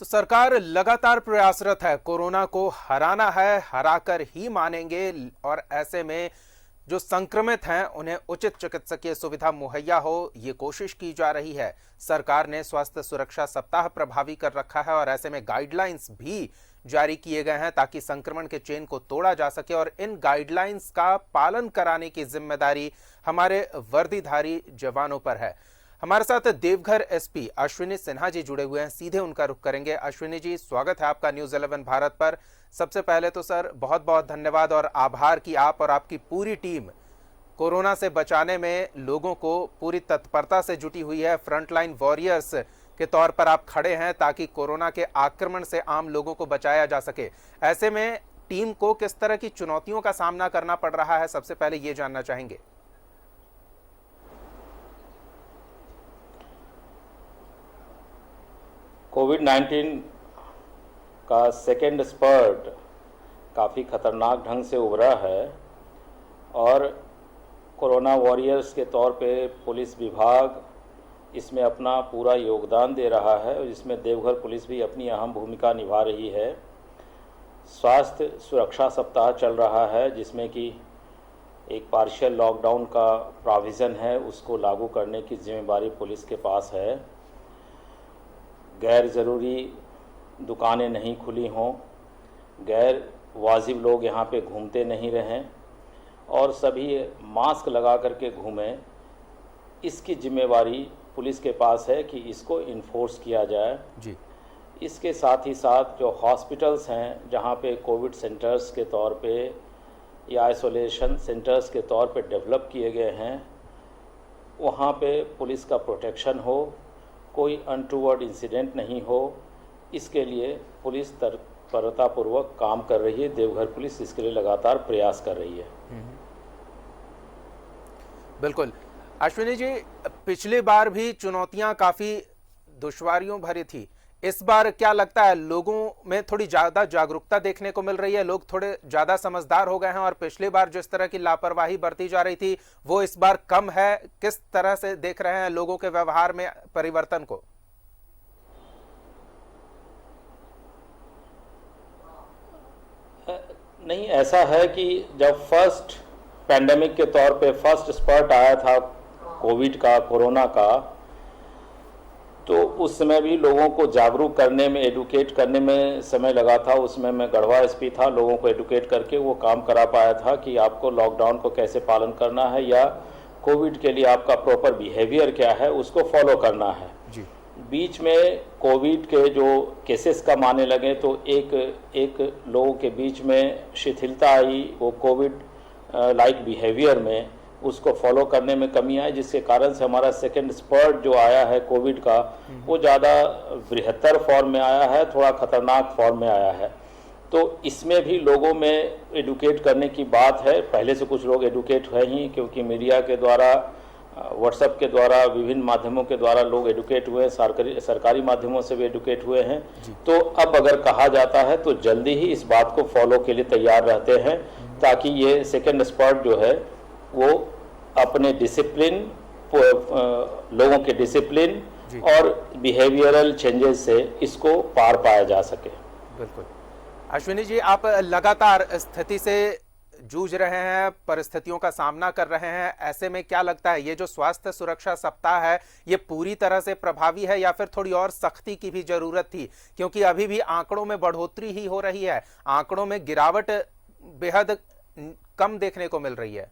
तो सरकार लगातार प्रयासरत है, कोरोना को हराना है, हराकर ही मानेंगे। और ऐसे में जो संक्रमित हैं उन्हें उचित चिकित्सकीय सुविधा मुहैया हो, ये कोशिश की जा रही है। सरकार ने स्वास्थ्य सुरक्षा सप्ताह प्रभावी कर रखा है और ऐसे में गाइडलाइंस भी जारी किए गए हैं ताकि संक्रमण के चेन को तोड़ा जा सके। और इन गाइडलाइंस का पालन कराने की जिम्मेदारी हमारे वर्दीधारी जवानों पर है। हमारे साथ देवघर एसपी अश्विनी सिन्हा जी जुड़े हुए हैं, सीधे उनका रुख करेंगे। अश्विनी जी, स्वागत है आपका न्यूज़ 11 भारत पर। सबसे पहले तो सर बहुत बहुत धन्यवाद और आभार कि आप और आपकी पूरी टीम कोरोना से बचाने में लोगों को पूरी तत्परता से जुटी हुई है। फ्रंटलाइन वॉरियर्स के तौर पर आप खड़े हैं ताकि कोरोना के आक्रमण से आम लोगों को बचाया जा सके। ऐसे में टीम को किस तरह की चुनौतियों का सामना करना पड़ रहा है, सबसे पहले ये जानना चाहेंगे। कोविड-19 का सेकेंड स्पर्ट काफ़ी ख़तरनाक ढंग से उभरा है और कोरोना वॉरियर्स के तौर पे पुलिस विभाग इसमें अपना पूरा योगदान दे रहा है और इसमें देवघर पुलिस भी अपनी अहम भूमिका निभा रही है। स्वास्थ्य सुरक्षा सप्ताह चल रहा है जिसमें कि एक पार्शियल लॉकडाउन का प्रोविज़न है, उसको लागू करने की जिम्मेदारी पुलिस के पास है। गैर ज़रूरी दुकानें नहीं खुली हों, गैर वाजिब लोग यहाँ पे घूमते नहीं रहें और सभी मास्क लगा करके घूमें, इसकी जिम्मेवारी पुलिस के पास है कि इसको इन्फोर्स किया जाए जी। इसके साथ ही साथ जो हॉस्पिटल्स हैं जहाँ पे कोविड सेंटर्स के तौर पे या आइसोलेशन सेंटर्स के तौर पे डेवलप किए गए हैं, वहाँ पे पुलिस का प्रोटेक्शन हो, कोई अनटूवर्ड इंसिडेंट नहीं हो, इसके लिए पुलिस तत्परतापूर्वक काम कर रही है। देवघर पुलिस इसके लिए लगातार प्रयास कर रही है। बिल्कुल अश्विनी जी, पिछली बार भी चुनौतियां काफी दुश्वारियों भरी थी। इस बार क्या लगता है, लोगों में थोड़ी ज्यादा जागरूकता देखने को मिल रही है, लोग थोड़े ज्यादा समझदार हो गए हैं और पिछली बार जिस तरह की लापरवाही बरती जा रही थी वो इस बार कम है? किस तरह से देख रहे हैं लोगों के व्यवहार में परिवर्तन को? नहीं, ऐसा है कि जब फर्स्ट पैंडेमिक के तौर पे फर्स्ट स्पर्ट आया था कोविड का, कोरोना का, तो उस समय भी लोगों को जागरूक करने में, एडुकेट करने में समय लगा था। उसमें मैं गढ़वा एसपी था, लोगों को एडुकेट करके वो काम करा पाया था कि आपको लॉकडाउन को कैसे पालन करना है या कोविड के लिए आपका प्रॉपर बिहेवियर क्या है, उसको फॉलो करना है जी। बीच में कोविड के जो केसेस कम आने लगे तो एक लोगों के बीच में शिथिलता आई, वो कोविड लाइक बिहेवियर में उसको फॉलो करने में कमी आई, जिसके कारण से हमारा सेकेंड स्पर्ट जो आया है कोविड का वो ज़्यादा बृहत्तर फॉर्म में आया है, थोड़ा खतरनाक फॉर्म में आया है। तो इसमें भी लोगों में एडुकेट करने की बात है। पहले से कुछ लोग एडुकेट है ही, क्योंकि मीडिया के द्वारा, व्हाट्सएप के द्वारा, विभिन्न माध्यमों के द्वारा लोग एडुकेट हुए, सरकारी माध्यमों से भी एडुकेट हुए हैं। तो अब अगर कहा जाता है तो जल्दी ही इस बात को फॉलो के लिए तैयार रहते हैं ताकि ये सेकेंड स्पर्ट जो है वो अपने डिसिप्लिन, लोगों के डिसिप्लिन और बिहेवियरल चेंजेस से इसको पार पाया जा सके। बिल्कुल अश्विनी जी, आप लगातार स्थिति से जूझ रहे हैं, परिस्थितियों का सामना कर रहे हैं। ऐसे में क्या लगता है, ये जो स्वास्थ्य सुरक्षा सप्ताह है ये पूरी तरह से प्रभावी है या फिर थोड़ी और सख्ती की भी जरूरत थी? क्योंकि अभी भी आंकड़ों में बढ़ोतरी ही हो रही है, आंकड़ों में गिरावट बेहद कम देखने को मिल रही है।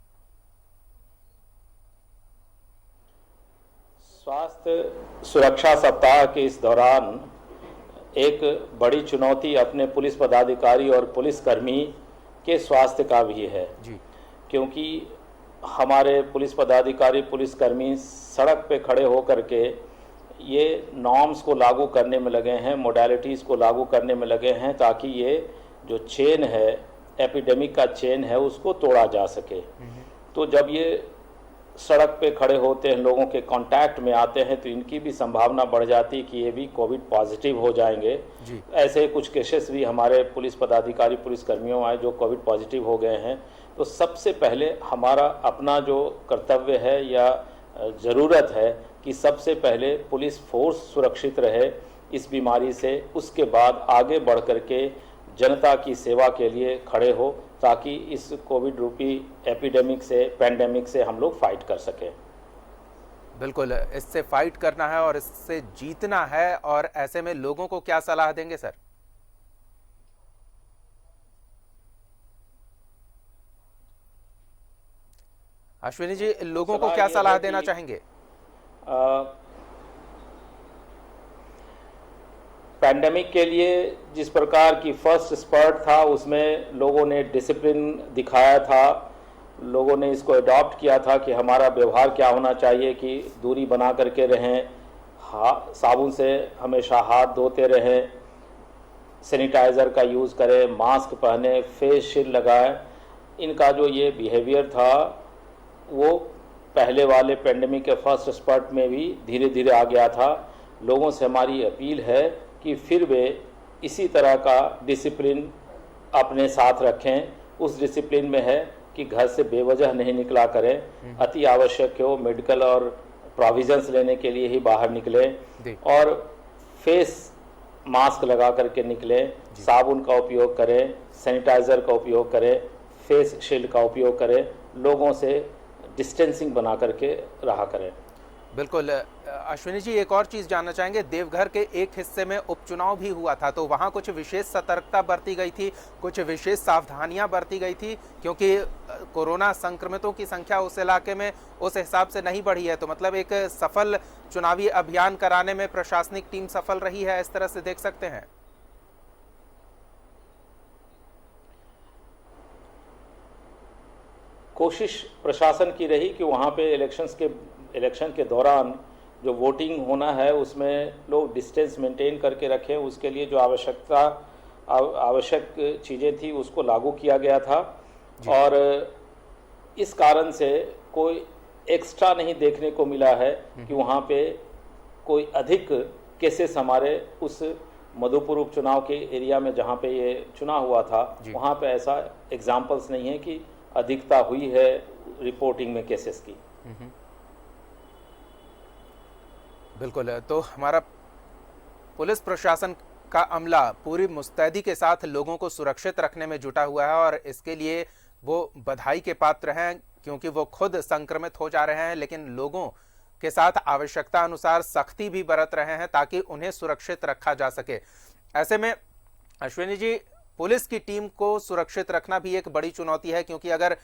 स्वास्थ्य सुरक्षा सप्ताह के इस दौरान एक बड़ी चुनौती अपने पुलिस पदाधिकारी और पुलिसकर्मी के स्वास्थ्य का भी है जी। क्योंकि हमारे पुलिस पदाधिकारी, पुलिसकर्मी सड़क पे खड़े होकर के ये नॉर्म्स को लागू करने में लगे हैं, मोडालिटीज़ को लागू करने में लगे हैं ताकि ये जो चेन है, एपिडेमिक का चेन है, उसको तोड़ा जा सके। तो जब ये सड़क पे खड़े होते हैं, लोगों के कांटेक्ट में आते हैं, तो इनकी भी संभावना बढ़ जाती है कि ये भी कोविड पॉजिटिव हो जाएंगे जी। ऐसे कुछ केसेस भी हमारे पुलिस पदाधिकारी, पुलिसकर्मियों आए जो कोविड पॉजिटिव हो गए हैं। तो सबसे पहले हमारा अपना जो कर्तव्य है या ज़रूरत है कि सबसे पहले पुलिस फोर्स सुरक्षित रहे, इस बीमारी से, उसके बाद आगे बढ़ कर के जनता की सेवा के लिए खड़े हो, ताकि इस कोविड रूपी एपिडेमिक से, पैंडेमिक से हम लोग फाइट कर सकें। बिल्कुल, इससे फाइट करना है और इससे जीतना है, और ऐसे में लोगों को क्या सलाह देंगे सर? अश्विनी जी, लोगों को क्या सलाह देना चाहेंगे? पैंडेमिक के लिए जिस प्रकार की फर्स्ट स्पर्ट था, उसमें लोगों ने डिसिप्लिन दिखाया था, लोगों ने इसको अडॉप्ट किया था कि हमारा व्यवहार क्या होना चाहिए, कि दूरी बना करके रहें, साबुन से हमेशा हाथ धोते रहें, सैनिटाइज़र का यूज़ करें, मास्क पहने, फेस शील्ड लगाएं। इनका जो ये बिहेवियर था वो पहले वाले पेंडेमिक के फर्स्ट स्पर्ट में भी धीरे धीरे आ गया था। लोगों से हमारी अपील है कि फिर वे इसी तरह का डिसिप्लिन अपने साथ रखें। उस डिसिप्लिन में है कि घर से बेवजह नहीं निकला करें, अति आवश्यक हो मेडिकल और प्रोविजंस लेने के लिए ही बाहर निकलें, और फेस मास्क लगा करके निकलें, साबुन का उपयोग करें, सैनिटाइज़र का उपयोग करें, फेस शील्ड का उपयोग करें, लोगों से डिस्टेंसिंग बना करके रहा करें। बिल्कुल। अश्विनी जी, एक और चीज़ जानना चाहेंगे, देवघर के एक हिस्से में उपचुनाव भी हुआ था, तो वहाँ कुछ विशेष सतर्कता बरती गई थी, कुछ विशेष सावधानियां बरती गई थी, क्योंकि कोरोना संक्रमितों की संख्या उस इलाके में उस हिसाब से नहीं बढ़ी है, तो मतलब एक सफल चुनावी अभियान कराने में प्रशासनिक टीम सफल रही है, इस तरह से देख सकते हैं? कोशिश प्रशासन की रही कि वहाँ पे इलेक्शन के दौरान जो वोटिंग होना है उसमें लोग डिस्टेंस मेंटेन करके रखें, उसके लिए जो आवश्यक चीज़ें थी उसको लागू किया गया था, और इस कारण से कोई एक्स्ट्रा नहीं देखने को मिला है कि वहाँ पे कोई अधिक केसेस हमारे उस मधुपुर उपचुनाव के एरिया में जहाँ पे ये चुनाव हुआ था वहाँ पे ऐसा एग्जाम्पल्स नहीं है कि अधिकता हुई है रिपोर्टिंग में केसेस की। बिल्कुल, तो हमारा पुलिस प्रशासन का अमला पूरी मुस्तैदी के साथ लोगों को सुरक्षित रखने में जुटा हुआ है, और इसके लिए वो बधाई के पात्र हैं, क्योंकि वो खुद संक्रमित हो जा रहे हैं, लेकिन लोगों के साथ आवश्यकता अनुसार सख्ती भी बरत रहे हैं ताकि उन्हें सुरक्षित रखा जा सके। ऐसे में अश्विनी जी, पुलिस की टीम को सुरक्षित रखना भी एक बड़ी चुनौती है, क्योंकि अगर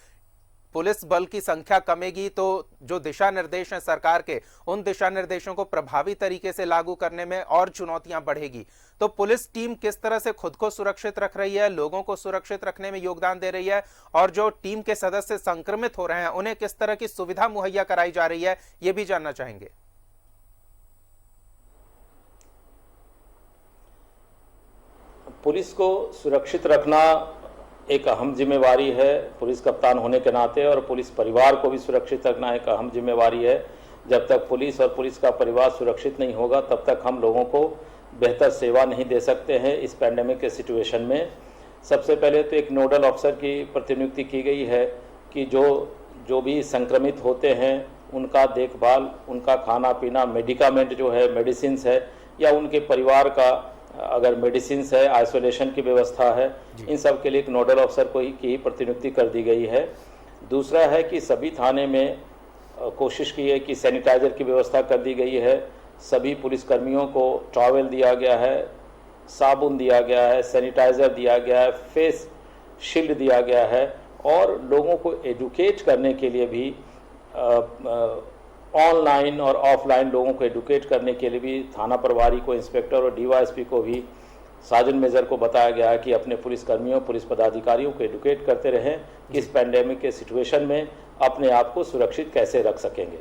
पुलिस बल की संख्या कमेगी तो जो दिशा निर्देश हैं सरकार के, उन दिशा निर्देशों को प्रभावी तरीके से लागू करने में और चुनौतियां बढ़ेगी। तो पुलिस टीम किस तरह से खुद को सुरक्षित रख रही है, लोगों को सुरक्षित रखने में योगदान दे रही है, और जो टीम के सदस्य संक्रमित हो रहे हैं उन्हें किस तरह की सुविधा मुहैया कराई जा रही है, ये भी जानना चाहेंगे। पुलिस को सुरक्षित रखना एक अहम जिम्मेवारी है पुलिस कप्तान होने के नाते, और पुलिस परिवार को भी सुरक्षित रखना एक अहम जिम्मेवारी है। जब तक पुलिस और पुलिस का परिवार सुरक्षित नहीं होगा तब तक हम लोगों को बेहतर सेवा नहीं दे सकते हैं। इस पैंडेमिक के सिचुएशन में सबसे पहले तो एक नोडल अफसर की प्रतिनियुक्ति की गई है कि जो भी संक्रमित होते हैं उनका देखभाल, उनका खाना पीना, मेडिकामेंट जो है, मेडिसिन है, या उनके परिवार का अगर मेडिसिन है, आइसोलेशन की व्यवस्था है, इन सब के लिए एक नोडल अफसर की प्रतिनियुक्ति कर दी गई है। दूसरा है कि सभी थाने में कोशिश की है कि सैनिटाइज़र की व्यवस्था कर दी गई है। सभी पुलिसकर्मियों को टॉवेल दिया गया है, साबुन दिया गया है, सैनिटाइज़र दिया गया है, फेस शील्ड दिया गया है, और लोगों को एडुकेट करने के लिए भी ऑनलाइन और ऑफलाइन लोगों को एडुकेट करने के लिए भी थाना प्रभारी को, इंस्पेक्टर और डीवाईएसपी को भी, सार्जेंट मेजर को बताया गया है कि अपने पुलिसकर्मियों, पुलिस पदाधिकारियों को एडुकेट करते रहें कि इस पैंडेमिक के सिचुएशन में अपने आप को सुरक्षित कैसे रख सकेंगे।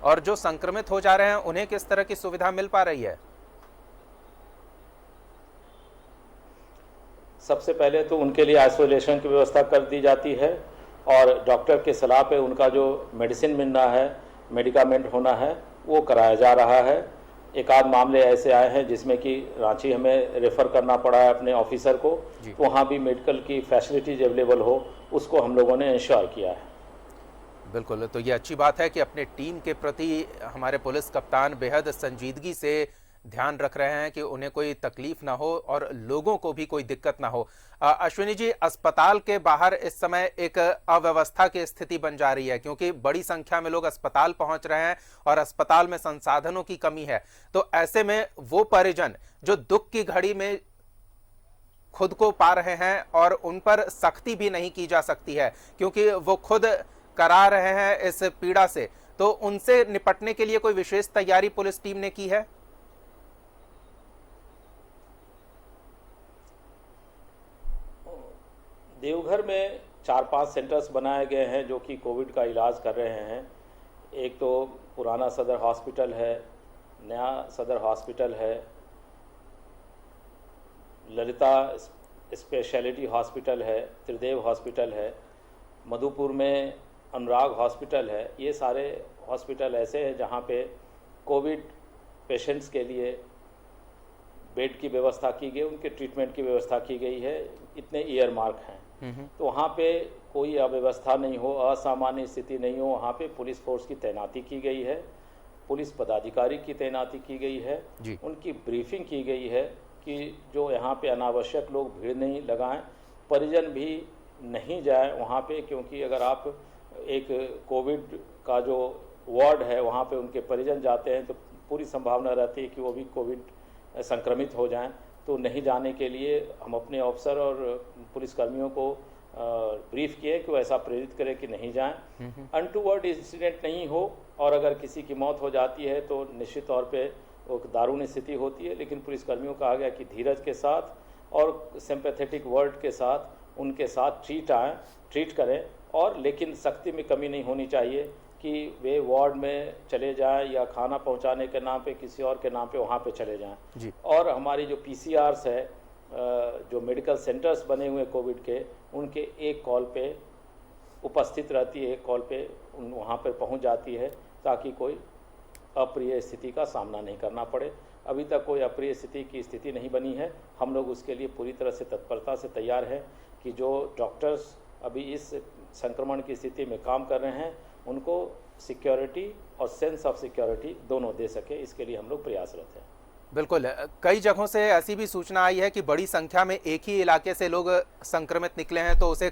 और जो संक्रमित हो जा रहे हैं उन्हें किस तरह की सुविधा मिल पा रही है? सबसे पहले तो उनके लिए आइसोलेशन की व्यवस्था कर दी जाती है, और डॉक्टर के सलाह पे उनका जो मेडिसिन मिलना है, मेडिकामेंट होना है, वो कराया जा रहा है। एक आध मामले ऐसे आए हैं जिसमें कि रांची हमें रेफ़र करना पड़ा है अपने ऑफिसर को, तो वहाँ भी मेडिकल की फैसिलिटीज अवेलेबल हो, उसको हम लोगों ने इंश्योर किया है। बिल्कुल, तो ये अच्छी बात है कि अपने टीम के प्रति हमारे पुलिस कप्तान बेहद संजीदगी से ध्यान रख रहे हैं कि उन्हें कोई तकलीफ ना हो और लोगों को भी कोई दिक्कत ना हो। अश्विनी जी, अस्पताल के बाहर इस समय एक अव्यवस्था की स्थिति बन जा रही है, क्योंकि बड़ी संख्या में लोग अस्पताल पहुंच रहे हैं और अस्पताल में संसाधनों की कमी है। तो ऐसे में वो परिजन जो दुख की घड़ी में खुद को पा रहे हैं और उन पर सख्ती भी नहीं की जा सकती है, क्योंकि वो खुद करा रहे हैं इस पीड़ा से, तो उनसे निपटने के लिए कोई विशेष तैयारी पुलिस टीम ने की है? देवघर में 4-5 सेंटर्स बनाए गए हैं जो कि कोविड का इलाज कर रहे हैं। एक तो पुराना सदर हॉस्पिटल है, नया सदर हॉस्पिटल है, ललिता स्पेशलिटी हॉस्पिटल है, त्रिदेव हॉस्पिटल है, मधुपुर में अनुराग हॉस्पिटल है। ये सारे हॉस्पिटल ऐसे हैं जहाँ पे कोविड पेशेंट्स के लिए बेड की व्यवस्था की गई, उनके ट्रीटमेंट की व्यवस्था की गई है। इतने ईयर मार्क हैं, तो वहाँ पे कोई अव्यवस्था नहीं हो, असामान्य स्थिति नहीं हो। वहाँ पे पुलिस फोर्स की तैनाती की गई है, पुलिस पदाधिकारी की तैनाती की गई है, उनकी ब्रीफिंग की गई है कि जो यहाँ पे अनावश्यक लोग भीड़ नहीं लगाएं, परिजन भी नहीं जाएं वहाँ पे, क्योंकि अगर आप एक कोविड का जो वार्ड है वहाँ पे उनके परिजन जाते हैं तो पूरी संभावना रहती है कि वो भी कोविड संक्रमित हो जाएं। तो नहीं जाने के लिए हम अपने ऑफिसर और पुलिसकर्मियों को ब्रीफ किए कि वो ऐसा प्रेरित करें कि नहीं जाएं, अनटूवर्ड इंसिडेंट नहीं हो। और अगर किसी की मौत हो जाती है तो निश्चित तौर पे वो दारुण स्थिति होती है, लेकिन पुलिसकर्मियों को कहा गया कि धीरज के साथ और सिंपैथेटिक वर्ड के साथ उनके साथ ट्रीट करें, और लेकिन सख्ती में कमी नहीं होनी चाहिए कि वे वार्ड में चले जाएं या खाना पहुंचाने के नाम पे किसी और के नाम पे वहाँ पे चले जाएं। और हमारी जो पीसीआरस है, जो मेडिकल सेंटर्स बने हुए कोविड के, उनके एक कॉल पे उपस्थित रहती है, एक कॉल पे वहाँ पर पहुँच जाती है ताकि कोई अप्रिय स्थिति का सामना नहीं करना पड़े। अभी तक कोई अप्रिय स्थिति नहीं बनी है। हम लोग उसके लिए पूरी तरह से तत्परता से तैयार हैं कि जो डॉक्टर्स अभी इस संक्रमण की स्थिति में काम कर रहे हैं उनको सिक्योरिटी और सेंस ऑफ सिक्योरिटी दोनों दे सके, इसके लिए हम लोग प्रयासरत हैं। बिल्कुल, कई जगहों से ऐसी भी सूचना आई है कि बड़ी संख्या में एक ही इलाके से लोग संक्रमित निकले हैं, तो उसे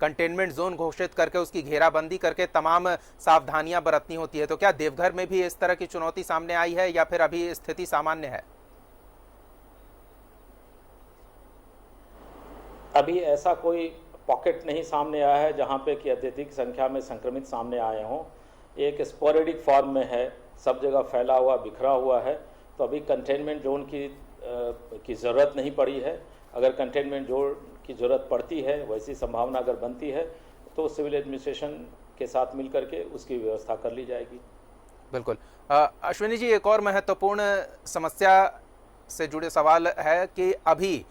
कंटेनमेंट जोन घोषित करके उसकी घेराबंदी करके तमाम सावधानियां बरतनी होती है। तो क्या देवघर में भी इस तरह की चुनौती सामने आई है या फिर अभी स्थिति सामान्य है? अभी ऐसा कोई पॉकेट नहीं सामने आया है जहां पे कि अत्यधिक संख्या में संक्रमित सामने आए हों। एक स्पोरेडिक फॉर्म में है, सब जगह फैला हुआ, बिखरा हुआ है। तो अभी कंटेनमेंट जोन की ज़रूरत नहीं पड़ी है। अगर कंटेनमेंट जोन की ज़रूरत पड़ती है, वैसी संभावना अगर बनती है, तो सिविल एडमिनिस्ट्रेशन के साथ मिलकर के उसकी व्यवस्था कर ली जाएगी। बिल्कुल। अश्विनी जी, एक और महत्वपूर्ण समस्या से जुड़े सवाल है कि अभी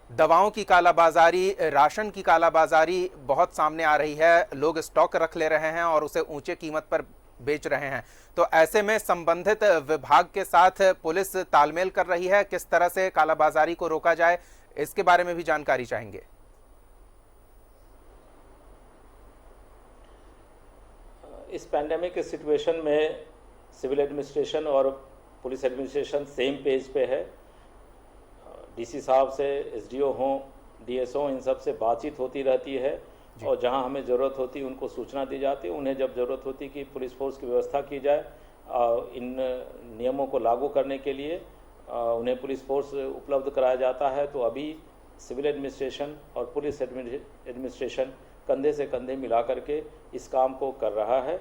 दवाओं की कालाबाजारी, राशन की कालाबाजारी बहुत सामने आ रही है। लोग स्टॉक रख ले रहे हैं और उसे ऊंचे कीमत पर बेच रहे हैं। तो ऐसे में संबंधित विभाग के साथ पुलिस तालमेल कर रही है, किस तरह से कालाबाजारी को रोका जाए, इसके बारे में भी जानकारी चाहेंगे। इस पैंडेमिक के सिचुएशन में सिविल एडमिनिस्ट्रेशन और पुलिस एडमिनिस्ट्रेशन सेम पेज पे है। डीसी साहब से एसडीओ हों, डीएसओ, इन सब से बातचीत होती रहती है और जहां हमें ज़रूरत होती है उनको सूचना दी जाती है। उन्हें जब ज़रूरत होती है कि पुलिस फोर्स की व्यवस्था की जाए इन नियमों को लागू करने के लिए, उन्हें पुलिस फोर्स उपलब्ध कराया जाता है। तो अभी सिविल एडमिनिस्ट्रेशन और पुलिस एडमिनिस्ट्रेशन कंधे से कंधे मिला करके इस काम को कर रहा है।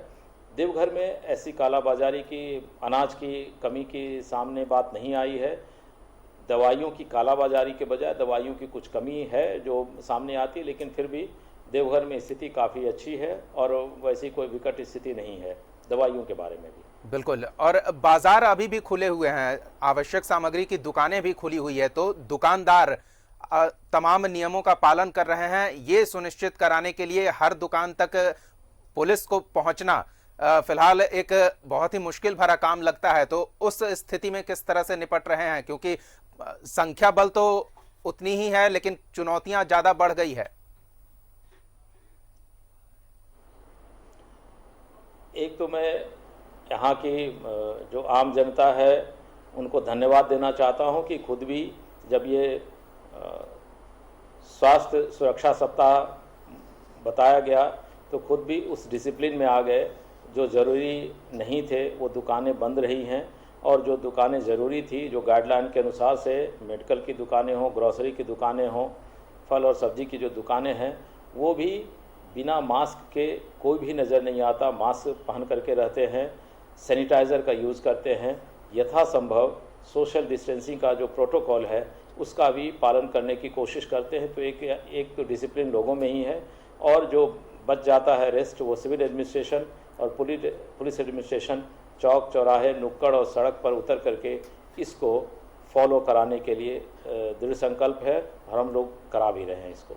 देवघर में ऐसी कालाबाजारी की, अनाज की कमी की सामने बात नहीं आई है। दवाइयों की कालाबाजारी के बजाय दवाइयों की कुछ कमी है जो सामने आती है, लेकिन फिर भी देवघर में स्थिति काफ़ी अच्छी है और वैसी कोई विकट स्थिति नहीं है दवाइयों के बारे में भी। बिल्कुल, और बाजार अभी भी खुले हुए हैं, आवश्यक सामग्री की दुकानें भी खुली हुई है, तो दुकानदार तमाम नियमों का पालन कर रहे हैं। ये सुनिश्चित कराने के लिए हर दुकान तक पुलिस को पहुंचना फिलहाल एक बहुत ही मुश्किल भरा काम लगता है। तो उस स्थिति में किस तरह से निपट रहे हैं, क्योंकि संख्या बल तो उतनी ही है लेकिन चुनौतियां ज्यादा बढ़ गई है। एक तो मैं यहाँ की जो आम जनता है उनको धन्यवाद देना चाहता हूं कि खुद भी जब ये स्वास्थ्य सुरक्षा सप्ताह बताया गया तो खुद भी उस डिसिप्लिन में आ गए। जो ज़रूरी नहीं थे वो दुकानें बंद रही हैं, और जो दुकानें ज़रूरी थी, जो गाइडलाइन के अनुसार से मेडिकल की दुकानें हों, ग्रॉसरी की दुकानें हों, फल और सब्जी की जो दुकानें हैं, वो भी बिना मास्क के कोई भी नज़र नहीं आता, मास्क पहन करके रहते हैं, सैनिटाइज़र का यूज़ करते हैं, यथासंभव सोशल डिस्टेंसिंग का जो प्रोटोकॉल है उसका भी पालन करने की कोशिश करते हैं। तो एक तो डिसिप्लिन लोगों में ही है, और जो बच जाता है रेस्ट वो सिविल एडमिनिस्ट्रेशन और पुलिस एडमिनिस्ट्रेशन चौक चौराहे नुक्कड़ और सड़क पर उतर करके इसको फॉलो कराने के लिए दृढ़ संकल्प है, और हम लोग करा भी रहे हैं इसको।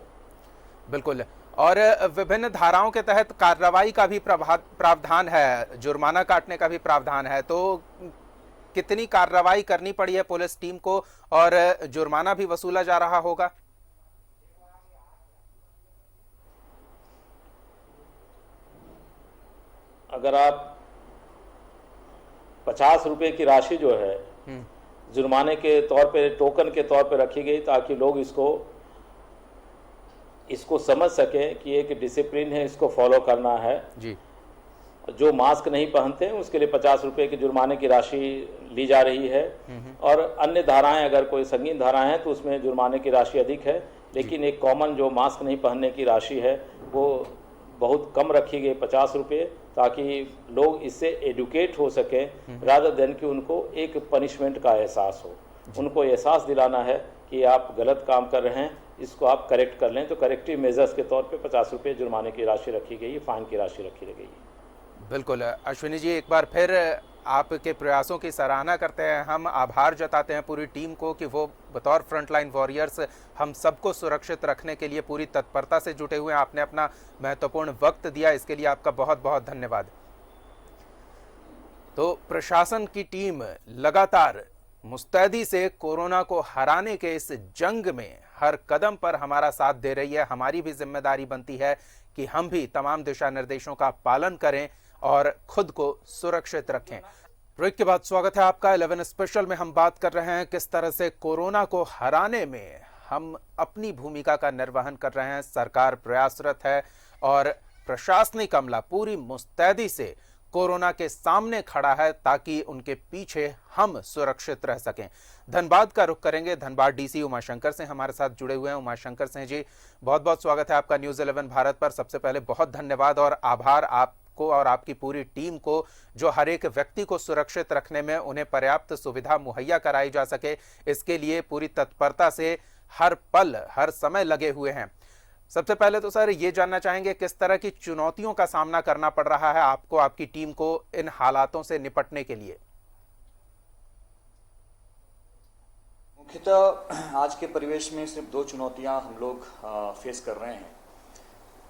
बिल्कुल। और विभिन्न धाराओं के तहत कार्रवाई का भी प्रावधान है, जुर्माना काटने का भी प्रावधान है, तो कितनी कार्रवाई करनी पड़ी है पुलिस टीम को और जुर्माना भी वसूला जा रहा होगा? अगर आप 50 रुपए की राशि जो है जुर्माने के तौर पे, टोकन के तौर पे रखी गई ताकि लोग इसको समझ सकें कि एक डिसिप्लिन है, इसको फॉलो करना है जी। जो मास्क नहीं पहनते हैं उसके लिए 50 रुपए की जुर्माने की राशि ली जा रही है, और अन्य धाराएं अगर कोई संगीन धाराएं हैं तो उसमें जुर्माने की राशि अधिक है, लेकिन एक कॉमन जो मास्क नहीं पहनने की राशि है वो बहुत कम रखी गई, 50 रुपये, ताकि लोग इससे एडुकेट हो सकें रादर देन कि उनको एक पनिशमेंट का एहसास हो। उनको एहसास दिलाना है कि आप गलत काम कर रहे हैं, इसको आप करेक्ट कर लें। तो करेक्टिव मेजर्स के तौर पे 50 रुपये जुर्माने की राशि रखी गई है, फाइन की राशि रखी गई है। बिल्कुल अश्विनी जी, एक बार फिर आपके प्रयासों की सराहना करते हैं हम, आभार जताते हैं पूरी टीम को कि वो बतौर फ्रंटलाइन वॉरियर्स हम सबको सुरक्षित रखने के लिए पूरी तत्परता से जुटे हुए हैं। आपने अपना महत्वपूर्ण वक्त दिया, इसके लिए आपका बहुत बहुत धन्यवाद। तो प्रशासन की टीम लगातार मुस्तैदी से कोरोना को हराने के इस जंग में हर कदम पर हमारा साथ दे रही है। हमारी भी जिम्मेदारी बनती है कि हम भी तमाम दिशा निर्देशों का पालन करें और खुद को सुरक्षित रखें। ब्रेक के बाद स्वागत है आपका 11 स्पेशल में। हम बात कर रहे हैं किस तरह से कोरोना को हराने में हम अपनी भूमिका का निर्वहन कर रहे हैं। सरकार प्रयासरत है और प्रशासनिक अमला पूरी मुस्तैदी से कोरोना के सामने खड़ा है ताकि उनके पीछे हम सुरक्षित रह सकें। धनबाद का रुख करेंगे। धनबाद डीसी उमाशंकर सिंह हमारे साथ जुड़े हुए हैं। उमाशंकर सिंह जी, बहुत बहुत स्वागत है आपका न्यूज़ 11 भारत पर। सबसे पहले बहुत धन्यवाद और आभार आपको और आपकी पूरी टीम को, जो हर एक व्यक्ति को सुरक्षित रखने में उन्हें पर्याप्त सुविधा मुहैया कराई जा सके, इसके लिए पूरी तत्परता से हर पल हर समय लगे हुए हैं। सबसे पहले तो सर ये जानना चाहेंगे किस तरह की चुनौतियों का सामना करना पड़ रहा है आपको, आपकी टीम को इन हालातों से निपटने के लिए? मुख्यतः आज के परिवेश में सिर्फ दो चुनौतियां हम लोग फेस कर रहे हैं।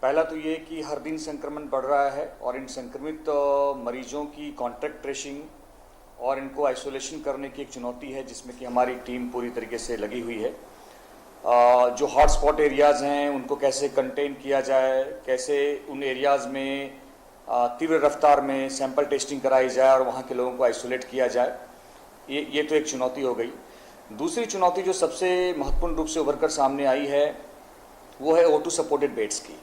पहला तो ये कि हर दिन संक्रमण बढ़ रहा है और इन संक्रमित मरीजों की कॉन्टैक्ट ट्रेसिंग और इनको आइसोलेशन करने की एक चुनौती है, जिसमें कि हमारी टीम पूरी तरीके से लगी हुई है। जो हॉटस्पॉट एरियाज़ हैं उनको कैसे कंटेन किया जाए, कैसे उन एरियाज़ में तीव्र रफ्तार में सैंपल टेस्टिंग कराई जाए और वहाँ के लोगों को आइसोलेट किया जाए, ये तो एक चुनौती हो गई। दूसरी चुनौती जो सबसे महत्वपूर्ण रूप से उभर कर सामने आई है वो है O2 सपोर्टेड बेड्स की।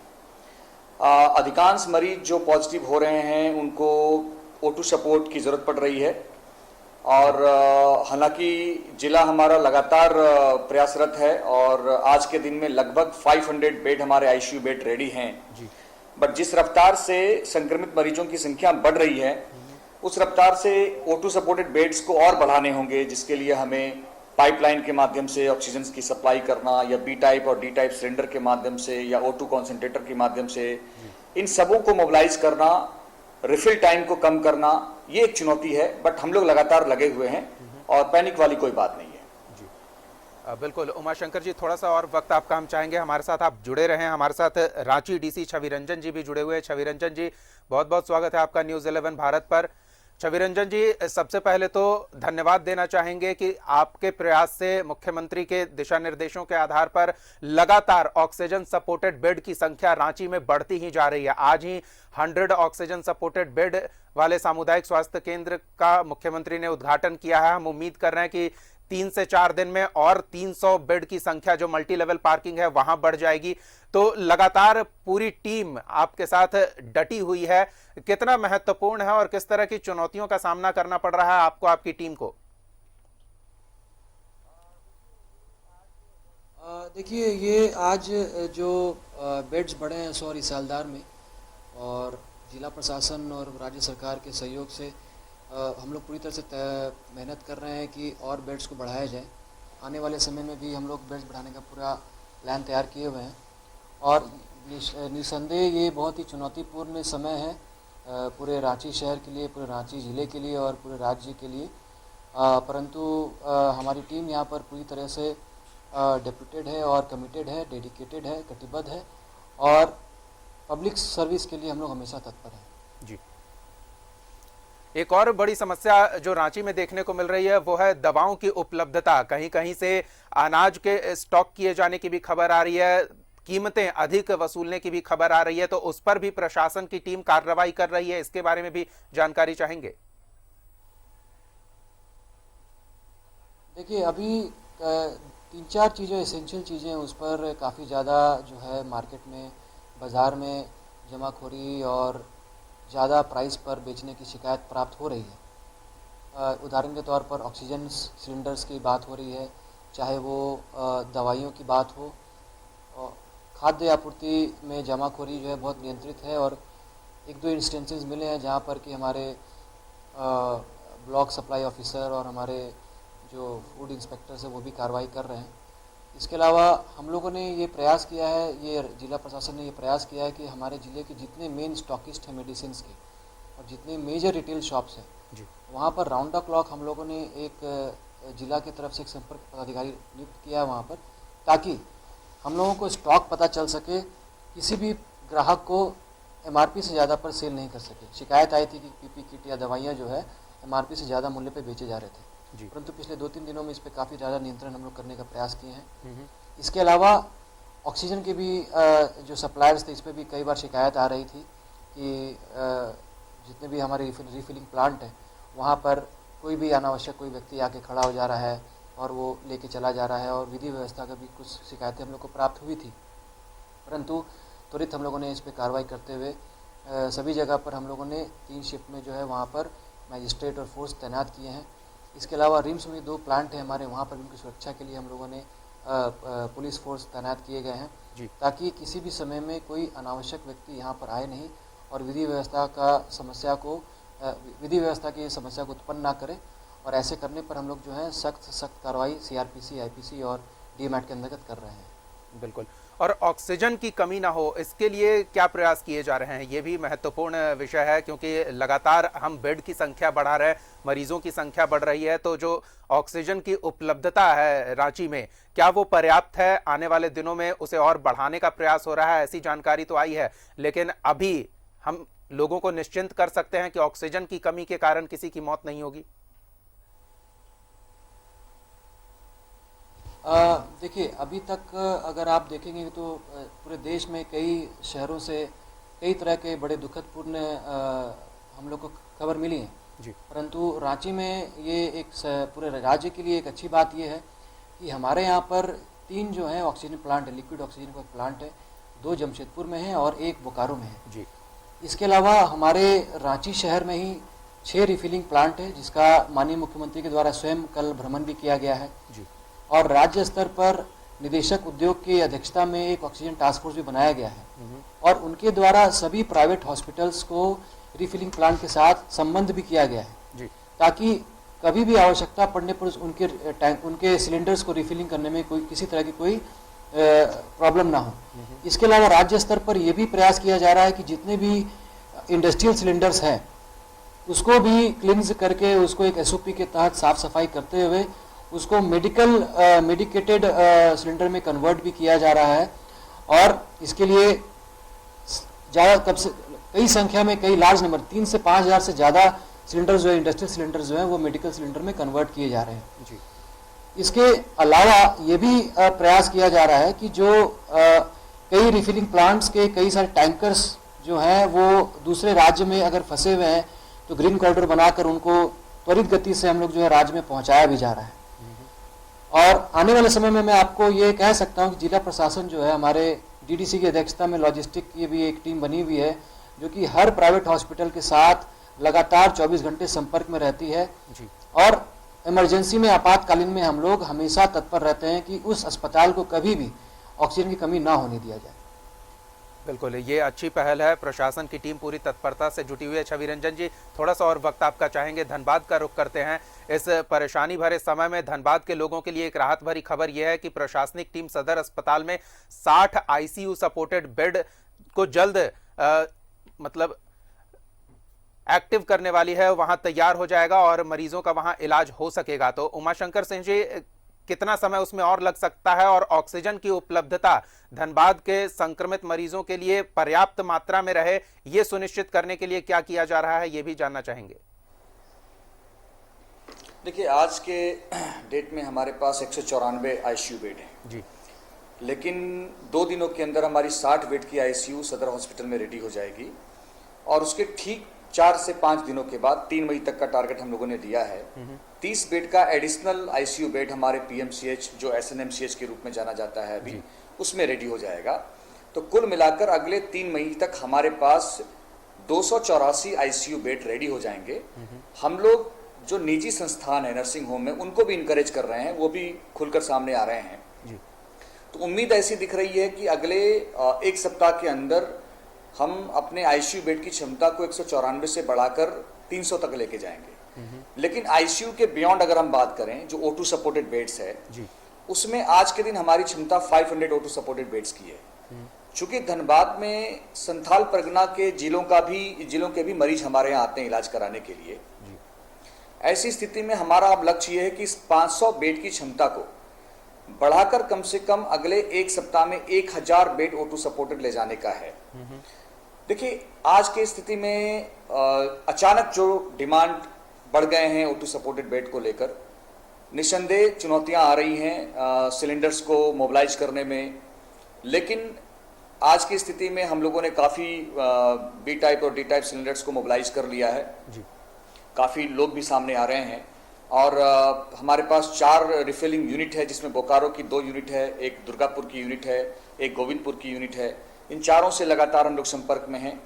अधिकांश मरीज जो पॉजिटिव हो रहे हैं उनको O2 सपोर्ट की ज़रूरत पड़ रही है, और हालांकि जिला हमारा लगातार प्रयासरत है और आज के दिन में लगभग 500 बेड हमारे आईसीयू बेड रेडी हैं। बट जिस रफ्तार से संक्रमित मरीजों की संख्या बढ़ रही है उस रफ्तार से O2 सपोर्टेड बेड्स को और बढ़ाने होंगे, जिसके लिए हमें पाइपलाइन के माध्यम से ऑक्सीजन की सप्लाई करना या बी टाइप और डी टाइप सिलेंडर के माध्यम से या O2 कॉन्सेंट्रेटर के माध्यम से इन सबों को मोबिलाइज करना, रिफिल टाइम को कम करना, ये एक चुनौती है। बट हम लोग लगातार लगे हुए हैं और पैनिक वाली कोई बात नहीं है। जी बिल्कुल। उमाशंकर जी, थोड़ा सा और वक्त आपका हम चाहेंगे, हमारे साथ आप जुड़े रहें। हमारे साथ रांची डीसी छवि रंजन जी भी जुड़े हुए हैं। छवि रंजन जी, बहुत बहुत स्वागत है आपका न्यूज़ 11 भारत पर। छवि रंजन जी, सबसे पहले तो धन्यवाद देना चाहेंगे कि आपके प्रयास से मुख्यमंत्री के दिशा निर्देशों के आधार पर लगातार ऑक्सीजन सपोर्टेड बेड की संख्या रांची में बढ़ती ही जा रही है। आज ही 100 ऑक्सीजन सपोर्टेड बेड वाले सामुदायिक स्वास्थ्य केंद्र का मुख्यमंत्री ने उद्घाटन किया है। हम उम्मीद कर रहे हैं कि 3 से 4 दिन में और 300 बेड की संख्या जो मल्टी लेवल पार्किंग है वहां बढ़ जाएगी। तो लगातार पूरी टीम आपके साथ डटी हुई है। कितना महत्वपूर्ण है और किस तरह की चुनौतियों का सामना करना पड़ रहा है आपको, आपकी टीम को? देखिए, ये आज जो बेड्स बढ़े हैं 100 रिसालदार में, और जिला प्रशासन और राज्य सरकार के सहयोग से हम लोग पूरी तरह से मेहनत कर रहे हैं कि और बेड्स को बढ़ाया जाए। आने वाले समय में भी हम लोग बेड्स बढ़ाने का पूरा प्लान तैयार किए हुए हैं, और निस्संदेह ये बहुत ही चुनौतीपूर्ण समय है पूरे रांची शहर के लिए, पूरे रांची ज़िले के लिए और पूरे राज्य के लिए। परंतु हमारी टीम यहाँ पर पूरी तरह से डेप्यूटेड है और कमिटेड है, डेडिकेटेड है, कटिबद्ध है, और पब्लिक सर्विस के लिए हम लोग हमेशा तत्पर हैं। जी, एक और बड़ी समस्या जो रांची में देखने को मिल रही है वो है दवाओं की उपलब्धता। कहीं कहीं से अनाज के स्टॉक किए जाने की भी खबर आ रही है, कीमतें अधिक वसूलने की भी खबर आ रही है, तो उस पर भी प्रशासन की टीम कार्रवाई कर रही है। इसके बारे में भी जानकारी चाहेंगे। देखिए, अभी 3-4 चीज़ें, एसेंशियल चीज़ें, उस पर काफ़ी ज़्यादा जो है मार्केट में, बाज़ार में जमाखोरी और ज़्यादा प्राइस पर बेचने की शिकायत प्राप्त हो रही है। उदाहरण के तौर पर ऑक्सीजन सिलेंडर्स की बात हो रही है, चाहे वो दवाइयों की बात हो। खाद्य आपूर्ति में जमाखोरी जो है बहुत नियंत्रित है, और 1-2 इंस्टेंसेस मिले हैं जहाँ पर कि हमारे ब्लॉक सप्लाई ऑफिसर और हमारे जो फूड इंस्पेक्टर्स हैं वो भी कार्रवाई कर रहे हैं। इसके अलावा हम लोगों ने ये प्रयास किया है, ये जिला प्रशासन ने ये प्रयास किया है कि हमारे ज़िले के जितने मेन स्टॉकिस्ट हैं मेडिसिन के और जितने मेजर रिटेल शॉप्स हैं वहाँ पर राउंड द क्लॉक हम लोगों ने एक जिला की तरफ से एक संपर्क पदाधिकारी नियुक्त किया है वहाँ पर, ताकि हम लोगों को स्टॉक पता चल सके, किसी भी ग्राहक को MRP से ज़्यादा पर सेल नहीं कर सके। शिकायत आई थी कि PP किट या दवाइयाँ जो है MRP से ज़्यादा मूल्य पर बेचे जा रहे थे, परंतु पिछले 2-3 दिनों में इस पर काफ़ी ज़्यादा नियंत्रण हम लोग करने का प्रयास किए हैं। इसके अलावा ऑक्सीजन के भी जो सप्लायर्स थे, इस पर भी कई बार शिकायत आ रही थी कि जितने भी हमारे रिफिलिंग प्लांट है वहाँ पर कोई भी अनावश्यक कोई व्यक्ति आके खड़ा हो जा रहा है और वो लेके चला जा रहा है, और विधि व्यवस्था का भी कुछ शिकायतें हम लोग को प्राप्त हुई थी। परंतु त्वरित हम लोगों ने इस पर कार्रवाई करते हुए सभी जगह पर हम लोगों ने 3 शिफ्ट में जो है वहाँ पर मैजिस्ट्रेट और फोर्स तैनात किए हैं। इसके अलावा रिम्स में 2 प्लांट हैं हमारे, वहाँ पर उनकी सुरक्षा के लिए हम लोगों ने पुलिस फोर्स तैनात किए गए हैं, ताकि किसी भी समय में कोई अनावश्यक व्यक्ति यहाँ पर आए नहीं और विधि व्यवस्था की समस्या को उत्पन्न ना करे। और ऐसे करने पर हम लोग जो है सख्त कार्रवाई CRPC, IPC और DMAT के अंतर्गत कर रहे हैं। बिल्कुल। और ऑक्सीजन की कमी ना हो, इसके लिए क्या प्रयास किए जा रहे हैं? ये भी महत्वपूर्ण विषय है, क्योंकि लगातार हम बेड की संख्या बढ़ा रहे हैं, मरीजों की संख्या बढ़ रही है, तो जो ऑक्सीजन की उपलब्धता है रांची में, क्या वो पर्याप्त है? आने वाले दिनों में उसे और बढ़ाने का प्रयास हो रहा है, ऐसी जानकारी तो आई है, लेकिन अभी हम लोगों को निश्चिंत कर सकते हैं कि ऑक्सीजन की कमी के कारण किसी की मौत नहीं होगी? देखिए, अभी तक अगर आप देखेंगे तो पूरे देश में कई शहरों से कई तरह के बड़े दुखदपूर्ण हम लोग को खबर मिली है जी। परंतु रांची में ये एक पूरे राज्य के लिए एक अच्छी बात ये है कि हमारे यहाँ पर 3 जो है ऑक्सीजन प्लांट है, लिक्विड ऑक्सीजन का प्लांट है, 2 जमशेदपुर में है और 1 बोकारो में है जी। इसके अलावा हमारे रांची शहर में ही 6 रिफिलिंग प्लांट है, जिसका माननीय मुख्यमंत्री के द्वारा स्वयं कल भ्रमण भी किया गया है जी। और राज्य स्तर पर निदेशक उद्योग की अध्यक्षता में एक ऑक्सीजन टास्क फोर्स भी बनाया गया है और उनके द्वारा सभी प्राइवेट हॉस्पिटल्स को रिफिलिंग प्लांट के साथ संबंध भी किया गया है जी। ताकि कभी भी आवश्यकता पड़ने पर उनके सिलेंडर्स को रिफिलिंग करने में कोई किसी तरह की कोई प्रॉब्लम ना हो। इसके अलावा राज्य स्तर पर यह भी प्रयास किया जा रहा है कि जितने भी इंडस्ट्रियल सिलेंडर्स हैं उसको भी क्लींस करके उसको एक SOP के तहत साफ सफाई करते हुए उसको मेडिकेटेड सिलेंडर में कन्वर्ट भी किया जा रहा है और इसके लिए ज़्यादा कई संख्या में कई लार्ज नंबर 3 से 5 हज़ार से ज़्यादा सिलेंडर जो है, इंडस्ट्रियल सिलेंडर जो है वो मेडिकल सिलेंडर में कन्वर्ट किए जा रहे हैं। जी। इसके अलावा ये भी प्रयास किया जा रहा है कि जो कई रिफिलिंग प्लांट्स के कई सारे टैंकर्स जो हैं वो दूसरे राज्य में अगर फंसे हुए हैं तो ग्रीन कॉरिडोर बनाकर उनको त्वरित गति से हम लोग जो है राज्य में पहुंचाया भी जा रहा है। और आने वाले समय में मैं आपको ये कह सकता हूँ कि जिला प्रशासन जो है हमारे डीडीसी की अध्यक्षता में लॉजिस्टिक की भी एक टीम बनी हुई है जो कि हर प्राइवेट हॉस्पिटल के साथ लगातार 24 घंटे संपर्क में रहती है जी। और इमरजेंसी में, आपातकालीन में हम लोग हमेशा तत्पर रहते हैं कि उस अस्पताल को कभी भी ऑक्सीजन की कमी ना होने दिया जाए। बिल्कुल, ये अच्छी पहल है। प्रशासन की टीम पूरी तत्परता से जुटी हुई है। छवि रंजन जी, थोड़ा सा और वक्त आपका चाहेंगे। धनबाद का रुख करते हैं। इस परेशानी भरे समय में धनबाद के लोगों के लिए एक राहत भरी खबर यह है कि प्रशासनिक टीम सदर अस्पताल में 60 आईसीयू सपोर्टेड बेड को जल्द मतलब एक्टिव करने वाली है, वहां तैयार हो जाएगा और मरीजों का वहां इलाज हो सकेगा। तो उमाशंकर सिंह जी, कितना समय उसमें और लग सकता है और ऑक्सीजन की उपलब्धता धनबाद के संक्रमित मरीजों के लिए पर्याप्त मात्रा में रहे, ये सुनिश्चित करने के लिए क्या किया जा रहा है, ये भी जानना चाहेंगे। देखिए, आज के डेट में हमारे पास 194 आईसीयू बेड हैं जी, लेकिन 2 दिनों के अंदर हमारी 60 बेड की आईसीयू सदर हॉस्पिटल में रेडी हो जाएगी और उसके ठीक 4 से 5 दिनों के बाद 3 मई तक का टारगेट हम लोगों ने दिया है। 30 बेड का एडिशनल आईसीयू बेड हमारे पीएमसीएच जो एसएनएमसीएच के रूप में जाना जाता है अभी, उसमें रेडी हो जाएगा। तो कुल मिलाकर अगले 3 मई तक हमारे पास 284 आईसीयू बेड रेडी हो जाएंगे। हम लोग जो निजी संस्थान है नर्सिंग होम में, उनको भी इनकरेज कर रहे हैं, वो भी खुलकर सामने आ रहे हैं जी। तो उम्मीद ऐसी दिख रही है कि अगले 1 सप्ताह के अंदर हम अपने आईसीयू बेड की क्षमता को 194 से बढ़ाकर 300 तक लेके जाएंगे। लेकिन आईसीयू के बियॉन्ड अगर हम बात करें, जो O2 सपोर्टेड बेड्स है जी, उसमें आज के दिन हमारी क्षमता 500 O2 सपोर्टेड बेड्स की है। चूंकि धनबाद में संथाल परगना के जिलों के भी मरीज हमारे यहाँ आते हैं इलाज कराने के लिए। ऐसी स्थिति में हमारा अब लक्ष्य ये है कि इस 500 बेड की क्षमता को बढ़ाकर कम से कम अगले 1 सप्ताह में 1000 बेड O2 सपोर्टेड ले जाने का है। देखिए, आज की स्थिति में अचानक जो डिमांड बढ़ गए हैं O2 सपोर्टेड बेड को लेकर, निस्संदेह चुनौतियां आ रही हैं सिलेंडर्स को मोबिलाइज करने में। लेकिन आज की स्थिति में हम लोगों ने काफ़ी बी टाइप और डी टाइप सिलेंडर्स को मोबिलाइज कर लिया है जी। काफ़ी लोग भी सामने आ रहे हैं और हमारे पास 4 रिफिलिंग यूनिट है, जिसमें बोकारो की 2 यूनिट है, एक दुर्गापुर की यूनिट है, एक गोविंदपुर की यूनिट है। इन चारों से लगातार हम लोग संपर्क में हैं,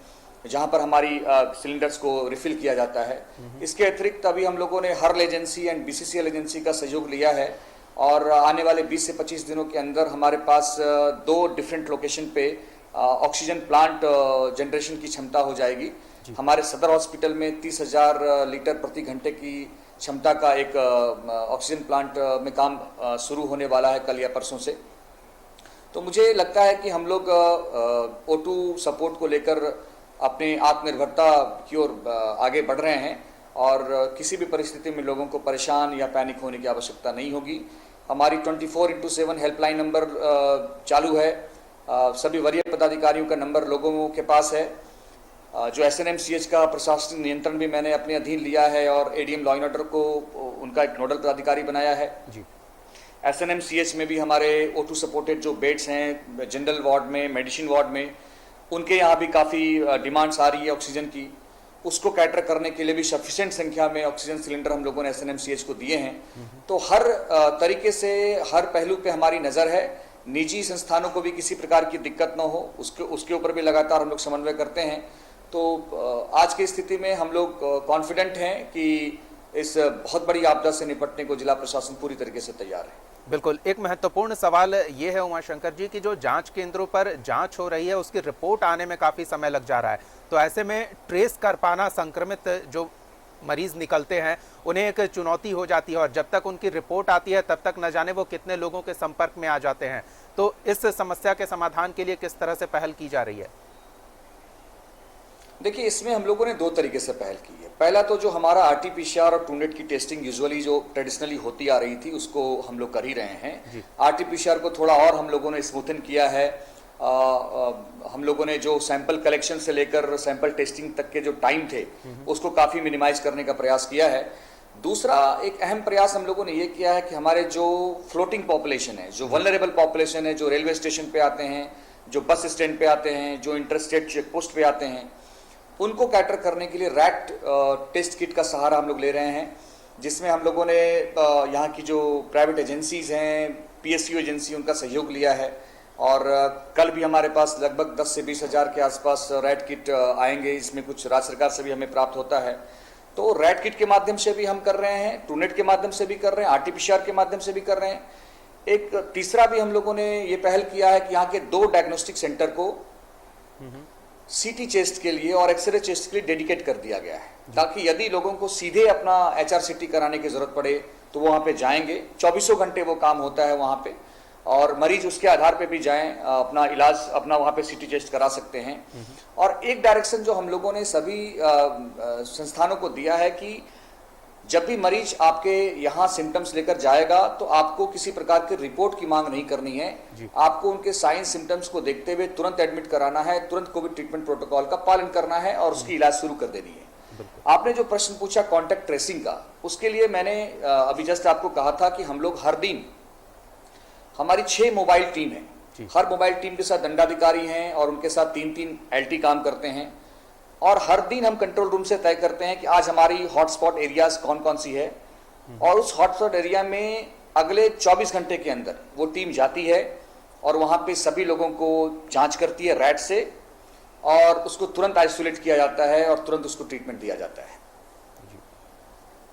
जहां पर हमारी सिलेंडर्स को रिफिल किया जाता है। इसके अतिरिक्त अभी हम लोगों ने hurl agency and BCCL agency का सहयोग लिया है और आने वाले 20 से 25 दिनों के अंदर हमारे पास 2 डिफरेंट लोकेशन पे ऑक्सीजन प्लांट जनरेशन की क्षमता हो जाएगी। हमारे सदर हॉस्पिटल में 30,000 लीटर प्रति घंटे की क्षमता का एक ऑक्सीजन प्लांट में काम शुरू होने वाला है कल या परसों से। तो मुझे लगता है कि हम लोग O2 सपोर्ट को लेकर अपने आत्मनिर्भरता की ओर आगे बढ़ रहे हैं और किसी भी परिस्थिति में लोगों को परेशान या पैनिक होने की आवश्यकता नहीं होगी। हमारी 24x7 हेल्पलाइन नंबर चालू है। सभी वरीय पदाधिकारियों का नंबर लोगों के पास है। जो एसएनएमसीएच का प्रशासनिक नियंत्रण भी मैंने अपने अधीन लिया है और एडीएम लॉ एंड ऑर्डर को उनका एक नोडल पदाधिकारी बनाया है जी। एसएनएमसीएच में भी हमारे O2 सपोर्टेड जो बेड्स हैं जनरल वार्ड में, मेडिसिन वार्ड में, उनके यहाँ भी काफ़ी डिमांड्स आ रही है ऑक्सीजन की। उसको कैटर करने के लिए भी सफिशिएंट संख्या में ऑक्सीजन सिलेंडर हम लोगों ने एसएनएमसीएच को दिए हैं। तो हर तरीके से हर पहलू पे हमारी नज़र है। निजी संस्थानों को भी किसी प्रकार की दिक्कत न हो, उसके ऊपर भी लगातार हम लोग समन्वय करते हैं। तो आज की स्थिति में हम लोग कॉन्फिडेंट हैं कि इस बहुत बड़ी आपदा से निपटने को जिला प्रशासन पूरी तरीके से तैयार है। बिल्कुल। एक महत्वपूर्ण सवाल ये है उमाशंकर जी कि जो जांच केंद्रों पर जांच हो रही है उसकी रिपोर्ट आने में काफ़ी समय लग जा रहा है, तो ऐसे में ट्रेस कर पाना संक्रमित जो मरीज निकलते हैं उन्हें एक चुनौती हो जाती है और जब तक उनकी रिपोर्ट आती है तब तक न जाने वो कितने लोगों के संपर्क में आ जाते हैं। तो इस समस्या के समाधान के लिए किस तरह से पहल की जा रही है? देखिए, इसमें हम लोगों ने 2 तरीके से पहल की है। पहला तो जो हमारा आरटीपीसीआर और ट्रूनेट की टेस्टिंग यूजुअली जो ट्रेडिशनली होती आ रही थी उसको हम लोग कर ही रहे हैं। आरटीपीसीआर को थोड़ा और हम लोगों ने स्मूथन किया है हम लोगों ने जो सैंपल कलेक्शन से लेकर सैंपल टेस्टिंग तक के जो टाइम थे उसको काफ़ी मिनिमाइज करने का प्रयास किया है। दूसरा एक अहम प्रयास हम लोगों ने ये किया है कि हमारे जो फ्लोटिंग पॉपुलेशन है, जो वल्नरेबल पॉपुलेशन है, जो रेलवे स्टेशन पे आते हैं, जो बस स्टैंड पे आते हैं, जो इंटरस्टेट चेक पोस्ट पे आते हैं, उनको कैटर करने के लिए रैट टेस्ट किट का सहारा हम लोग ले रहे हैं, जिसमें हम लोगों ने यहाँ की जो प्राइवेट एजेंसीज हैं, PSU एजेंसी, उनका सहयोग लिया है। और कल भी हमारे पास लगभग 10 से 20 हज़ार के आसपास रैट किट आएंगे। इसमें कुछ राज्य सरकार से भी हमें प्राप्त होता है। तो रैट किट के माध्यम से भी हम कर रहे हैं, ट्रूनेट के माध्यम से भी कर रहे हैं, RT-PCR के माध्यम से भी कर रहे हैं। एक तीसरा भी हम लोगों ने ये पहल किया है कि यहाँ के 2 डायग्नोस्टिक सेंटर को CT चेस्ट के लिए और एक्सरे चेस्ट के लिए डेडिकेट कर दिया गया है, ताकि यदि लोगों को सीधे अपना HRCT कराने की जरूरत पड़े तो वो वहाँ पे जाएंगे। 24 घंटे वो काम होता है वहाँ पे, और मरीज उसके आधार पे भी जाएं, अपना इलाज अपना वहाँ पे CT टेस्ट करा सकते हैं। और एक डायरेक्शन जो हम लोगों ने सभी संस्थानों को दिया है कि जब भी मरीज आपके यहाँ सिम्टम्स लेकर जाएगा तो आपको किसी प्रकार की रिपोर्ट की मांग नहीं करनी है। आपको उनके साइन सिम्टम्स को देखते हुए तुरंत एडमिट कराना है, तुरंत कोविड ट्रीटमेंट प्रोटोकॉल का पालन करना है और उसकी इलाज शुरू कर देनी है। आपने जो प्रश्न पूछा कॉन्टैक्ट ट्रेसिंग का, उसके लिए मैंने अभी जस्ट आपको कहा था कि हम लोग हर दिन, हमारी 6 मोबाइल टीम है, हर मोबाइल टीम के साथ दंडाधिकारी हैं और उनके साथ 3-3 LT काम करते हैं। और हर दिन हम कंट्रोल रूम से तय करते हैं कि आज हमारी हॉटस्पॉट एरियाज कौन कौन सी है, और उस हॉटस्पॉट एरिया में अगले 24 घंटे के अंदर वो टीम जाती है और वहाँ पे सभी लोगों को जांच करती है रैट से, और उसको तुरंत आइसोलेट किया जाता है और तुरंत उसको ट्रीटमेंट दिया जाता है।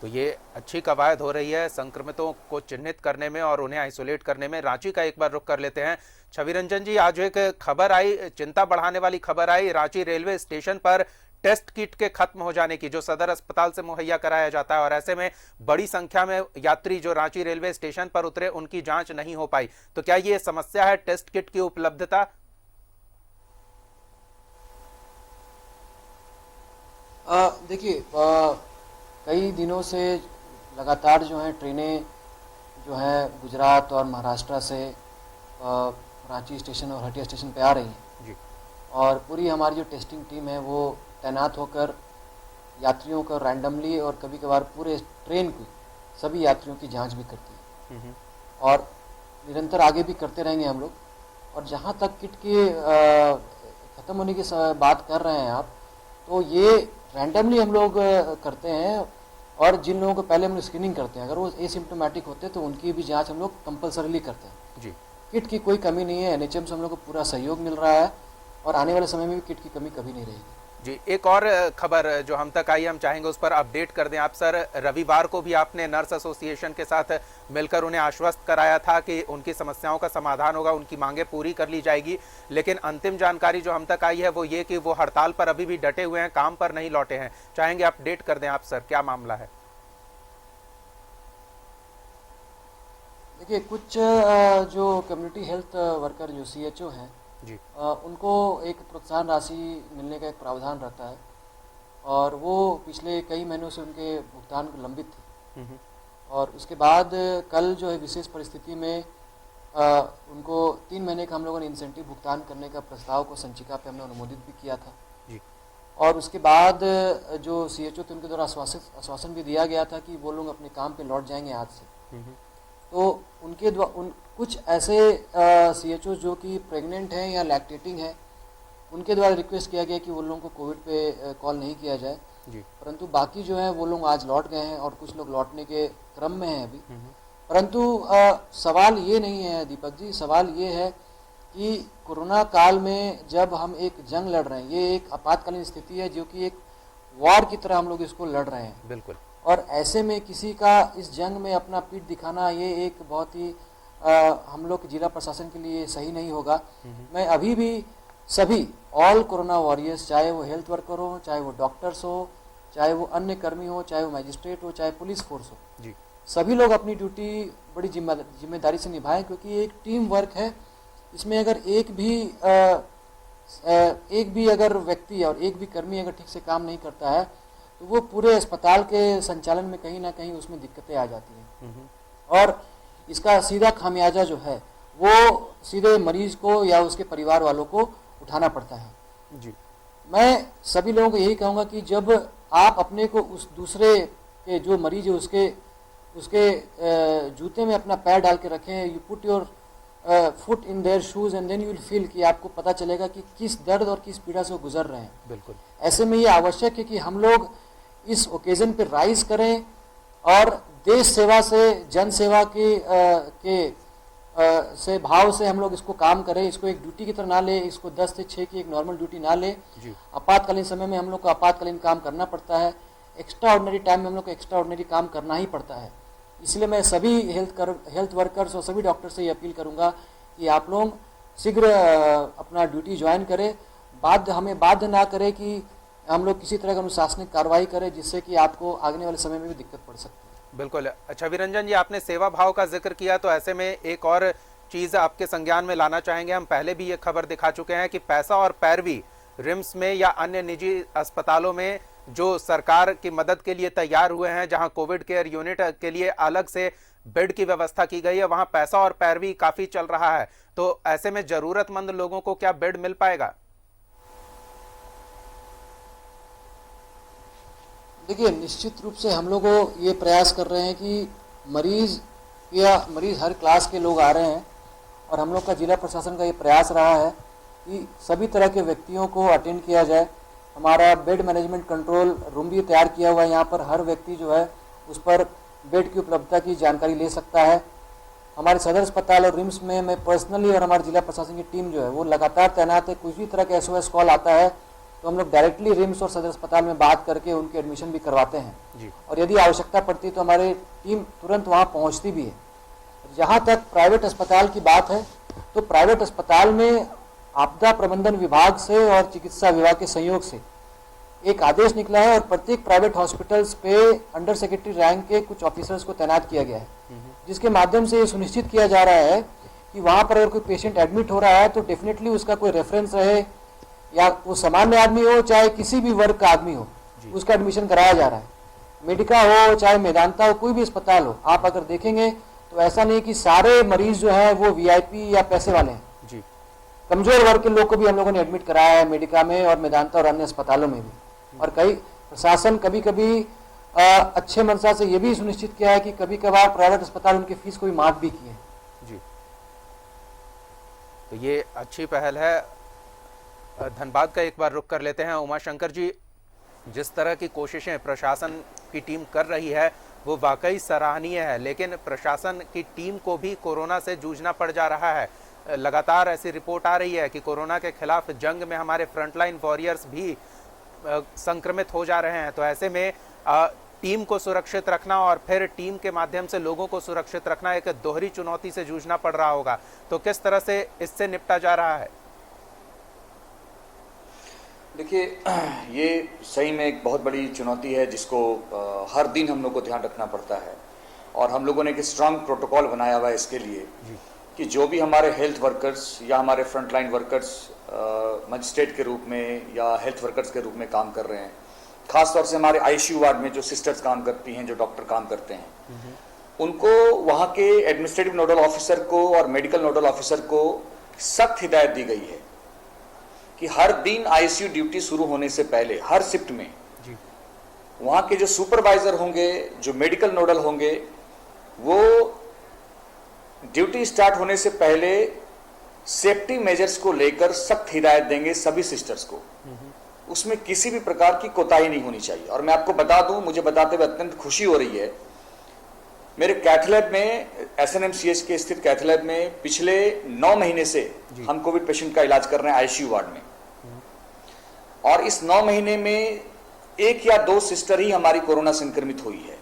तो ये अच्छी कवायद हो रही है संक्रमितों को चिन्हित करने में और उन्हें आइसोलेट करने में। रांची का एक बार रुख कर लेते हैं। छवि रंजन जी, आज एक खबर आई, चिंता बढ़ाने वाली खबर आई, रांची रेलवे स्टेशन पर टेस्ट किट के खत्म हो जाने की, जो सदर अस्पताल से मुहैया कराया जाता है, और ऐसे में बड़ी संख्या में यात्री जो रांची रेलवे स्टेशन पर उतरे उनकी जांच नहीं हो पाई। तो क्या ये समस्या है टेस्ट किट की उपलब्धता? देखिए, कई दिनों से लगातार जो है ट्रेनें जो है गुजरात और महाराष्ट्र से रांची स्टेशन और हटिया स्टेशन पे आ रही हैं जी। और पूरी हमारी जो टेस्टिंग टीम है वो तैनात होकर यात्रियों को रैंडमली और कभी कभार पूरे ट्रेन की सभी यात्रियों की जांच भी करती है, और निरंतर आगे भी करते रहेंगे हम लोग। और जहाँ तक किट के ख़त्म होने की बात कर रहे हैं आप, तो ये रैंडमली हम लोग करते हैं, और जिन लोगों को पहले हम लोग स्क्रीनिंग करते हैं, अगर वो एसिम्प्टोमेटिक होते हैं तो उनकी भी जांच हम लोग कंपलसरीली करते हैं जी। किट की कोई कमी नहीं है, NHM से हम लोग को पूरा सहयोग मिल रहा है, और आने वाले समय में भी किट की कमी कभी नहीं रहेगी जी। एक और खबर जो हम तक आई, हम चाहेंगे उस पर अपडेट कर दें आप सर। रविवार को भी आपने नर्स एसोसिएशन के साथ मिलकर उन्हें आश्वस्त कराया था कि उनकी समस्याओं का समाधान होगा, उनकी मांगें पूरी कर ली जाएगी, लेकिन अंतिम जानकारी जो हम तक आई है वो ये कि वो हड़ताल पर अभी भी डटे हुए हैं, काम पर नहीं लौटे हैं। चाहेंगे अपडेट कर दें आप सर, क्या मामला है? देखिए, कुछ जो कम्युनिटी हेल्थ वर्कर जो CHO हैं जी, उनको एक प्रोत्साहन राशि मिलने का एक प्रावधान रहता है, और वो पिछले कई महीनों से उनके भुगतान लंबित थे। और उसके बाद कल जो है विशेष परिस्थिति में उनको 3 महीने का हम लोगों ने इंसेंटिव भुगतान करने का प्रस्ताव को संचिका पे हमने अनुमोदित भी किया था जी। और उसके बाद जो CHO थे उनके द्वारा आश्वासन भी दिया गया था कि वो लोग अपने काम पे लौट जाएंगे आज से। तो उनके कुछ ऐसे CHO जो कि प्रेग्नेंट हैं या लैक्टेटिंग हैं, उनके द्वारा रिक्वेस्ट किया गया कि वो लोगों को कोविड पे कॉल नहीं किया जाए जी। परंतु बाकी जो है वो लोग आज लौट गए हैं, और कुछ लोग लौटने के क्रम में हैं अभी। परंतु सवाल ये नहीं है दीपक जी, सवाल ये है कि कोरोना काल में जब हम एक जंग लड़ रहे हैं, ये एक आपातकालीन स्थिति है जो कि एक वॉर की तरह हम लोग इसको लड़ रहे हैं। बिल्कुल। और ऐसे में किसी का इस जंग में अपना पीठ दिखाना ये एक बहुत ही हम लोग जिला प्रशासन के लिए सही नहीं होगा। मैं अभी भी सभी ऑल कोरोना वॉरियर्स, चाहे वो हेल्थ वर्कर हो, चाहे वो डॉक्टर्स हो, चाहे वो अन्य कर्मी हो, चाहे वो मैजिस्ट्रेट हो, चाहे पुलिस फोर्स हो जी, सभी लोग अपनी ड्यूटी बड़ी जिम्मेदारी से निभाएं, क्योंकि ये एक टीम वर्क है। इसमें अगर एक भी अगर व्यक्ति और एक भी कर्मी अगर ठीक से काम नहीं करता है तो वो पूरे अस्पताल के संचालन में कहीं ना कहीं उसमें दिक्कतें आ जाती हैं, और इसका सीधा खामियाजा जो है वो सीधे मरीज को या उसके परिवार वालों को उठाना पड़ता है। जी। मैं सभी लोगों को यही कहूँगा कि जब आप अपने को उस दूसरे के जो मरीज है उसके जूते में अपना पैर डाल के रखें, you put your foot in their shoes and then you will feel कि आपको पता चलेगा कि किस दर्द और किस पीड़ा से वो गुजर रहे हैं। बिल्कुल। ऐसे में ये आवश्यक है कि हम लोग इस ओकेजन पे राइज करें और देश सेवा से, जन सेवा से भाव से हम लोग इसको काम करें। इसको एक ड्यूटी की तरह ना ले, इसको 10 से 6 की एक नॉर्मल ड्यूटी ना ले। आपातकालीन समय में हम लोग को आपातकालीन काम करना पड़ता है, एक्स्ट्रा ऑर्डिनरी टाइम में हम लोग को एक्स्ट्रा ऑर्डिनरी काम करना ही पड़ता है। इसलिए मैं सभी हेल्थ वर्कर्स और सभी डॉक्टर से ये अपील करूंगा कि आप लोग शीघ्र अपना ड्यूटी ज्वाइन करें। हमें बाध्य ना करें कि हम लोग किसी तरह का अनुशासनिक कार्रवाई करें जिससे कि आपको आगे वाले समय में भी दिक्कत पड़ सकती है। बिल्कुल। अच्छा विरंजन जी, आपने सेवा भाव का जिक्र किया तो ऐसे में एक और चीज आपके संज्ञान में लाना चाहेंगे। हम पहले भी ये खबर दिखा चुके हैं कि पैसा और पैरवी रिम्स में या अन्य निजी अस्पतालों में जो सरकार की मदद के लिए तैयार हुए हैं, जहां कोविड केयर यूनिट के लिए अलग से बेड की व्यवस्था की गई है, वहां पैसा और पैरवी काफी चल रहा है। तो ऐसे में जरूरतमंद लोगों को क्या बेड मिल पाएगा? देखिए, निश्चित रूप से हम लोग ये प्रयास कर रहे हैं कि मरीज हर क्लास के लोग आ रहे हैं और हम लोग का जिला प्रशासन का ये प्रयास रहा है कि सभी तरह के व्यक्तियों को अटेंड किया जाए। हमारा बेड मैनेजमेंट कंट्रोल रूम भी तैयार किया हुआ है। यहाँ पर हर व्यक्ति जो है उस पर बेड की उपलब्धता की जानकारी ले सकता है। हमारे सदर अस्पताल और रिम्स में मैं पर्सनली और हमारे जिला प्रशासन की टीम जो है वो लगातार तैनात है। कुछ भी तरह का SOS कॉल आता है तो हम लोग डायरेक्टली रिम्स और सदर अस्पताल में बात करके उनकी एडमिशन भी करवाते हैं जी। और यदि आवश्यकता पड़ती तो हमारी टीम तुरंत वहाँ पहुँचती भी है। जहाँ तक प्राइवेट अस्पताल की बात है तो प्राइवेट अस्पताल में आपदा प्रबंधन विभाग से और चिकित्सा विभाग के सहयोग से एक आदेश निकला है और प्रत्येक प्राइवेट हॉस्पिटल्स पे अंडर सेक्रेटरी रैंक के कुछ ऑफिसर्स को तैनात किया गया है, जिसके माध्यम से ये सुनिश्चित किया जा रहा है कि वहाँ पर अगर कोई पेशेंट एडमिट हो रहा है तो डेफिनेटली उसका कोई रेफरेंस रहे, या वो सामान्य आदमी हो चाहे किसी भी वर्ग का आदमी हो, उसका एडमिशन कराया जा रहा है। मेडिका हो चाहे मेदांता हो, कोई भी अस्पताल हो, आप अगर देखेंगे तो ऐसा नहीं कि सारे मरीज जो है वो VIP या पैसे वाले हैं जी। कमजोर वर्ग के लोग को भी हम लोगों ने एडमिट कराया है मेडिका में और मेदांता और अन्य अस्पतालों में भी। और कई प्रशासन कभी कभी अच्छे मंशा से ये भी सुनिश्चित किया है कि कभी कभार प्राइवेट अस्पताल उनकी फीस को भी माफ भी किए जी। तो ये अच्छी पहल है। धनबाद का एक बार रुख कर लेते हैं। उमाशंकर जी, जिस तरह की कोशिशें प्रशासन की टीम कर रही है वो वाकई सराहनीय है, लेकिन प्रशासन की टीम को भी कोरोना से जूझना पड़ जा रहा है। लगातार ऐसी रिपोर्ट आ रही है कि कोरोना के खिलाफ जंग में हमारे फ्रंटलाइन वॉरियर्स भी संक्रमित हो जा रहे हैं। तो ऐसे में टीम को सुरक्षित रखना और फिर टीम के माध्यम से लोगों को सुरक्षित रखना एक दोहरी चुनौती से जूझना पड़ रहा होगा। तो किस तरह से इससे निपटा जा रहा है? देखिए, ये सही में एक बहुत बड़ी चुनौती है जिसको हर दिन हम लोग को ध्यान रखना पड़ता है और हम लोगों ने एक स्ट्रांग प्रोटोकॉल बनाया हुआ है इसके लिए कि जो भी हमारे हेल्थ वर्कर्स या हमारे फ्रंटलाइन वर्कर्स मजिस्ट्रेट के रूप में या हेल्थ वर्कर्स के रूप में काम कर रहे हैं, खास तौर से हमारे ICU वार्ड में जो सिस्टर्स काम करती हैं, जो डॉक्टर काम करते हैं, उनको वहाँ के एडमिनिस्ट्रेटिव नोडल ऑफिसर को और मेडिकल नोडल ऑफिसर को सख्त हिदायत दी गई है कि हर दिन ICU ड्यूटी शुरू होने से पहले हर शिफ्ट में वहाँ के जो सुपरवाइजर होंगे, जो मेडिकल नोडल होंगे, वो ड्यूटी स्टार्ट होने से पहले सेफ्टी मेजर्स को लेकर सख्त हिदायत देंगे सभी सिस्टर्स को। उसमें किसी भी प्रकार की कोताही नहीं होनी चाहिए। और मैं आपको बता दूं, मुझे बताते हुए अत्यंत खुशी हो रही है, मेरे कैथलैब में, SNMCH के स्थित कैथलैब में पिछले 9 महीने से हम कोविड पेशेंट का इलाज कर रहे हैं ICU वार्ड में, और इस 9 महीने में 1 या 2 सिस्टर ही हमारी कोरोना संक्रमित हुई है।